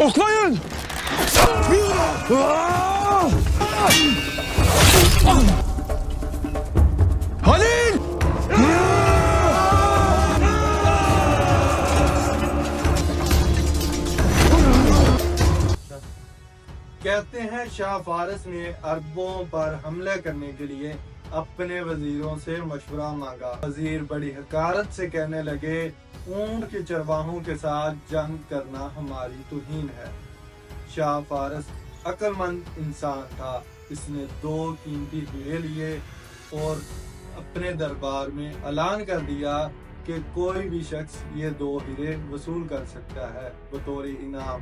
Oklayın! Halil! कहते हैं शाह फारस ने अरबों पर हमले करने के लिए अपने वजीरों से मशवरा मांगा। वजीर बड़ी हकारत से कहने लगे, ऊंट के चरवाहों के साथ जंग करना हमारी तौहीन है। शाह फारस अक्लमंद इंसान था। इसने 2 कीमती हीरे लिए और अपने दरबार में ऐलान कर दिया कि कोई भी शख्स ये 2 हीरे वसूल कर सकता है बतौर इनाम,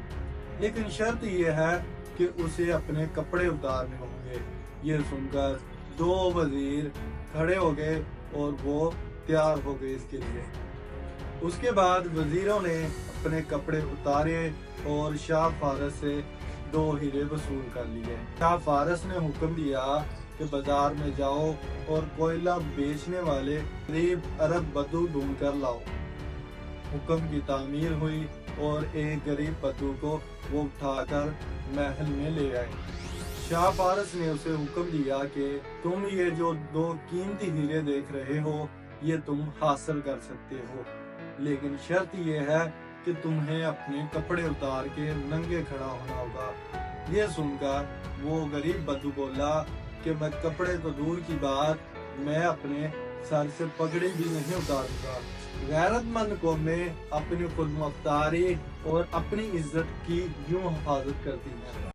लेकिन शर्त यह है कि उसे अपने कपड़े उतारने होंगे। ये सुनकर 2 वजीर खड़े हो गए और वो तैयार हो गए इसके लिए। उसके बाद वजीरों ने अपने कपड़े उतारे और शाह फारस से 2 हीरे वसूल कर लिए। शाह फारस ने हुक्म दिया कि बाजार में जाओ और कोयला बेचने वाले गरीब अरब बदू ढूंढ कर लाओ। हुक्म की तामीर हुई और एक गरीब बदू को वो उठाकर महल में ले आए। शाह फारस ने उसे हुक्म दिया कि तुम ये जो 2 कीमती हीरे देख रहे हो ये तुम हासिल कर सकते हो, लेकिन शर्त ये है कि तुम्हें अपने कपड़े उतार के नंगे खड़ा होना होगा। ये सुनकर वो गरीब बदू बोला कि मैं कपड़े तो दूर की बात, मैं अपने सर से पगड़ी भी नहीं उतारूंगा। गैरतमंद कौमें अपनी खुद मुख्तारी और अपनी इज्जत की यूं हिफाजत करती हैं।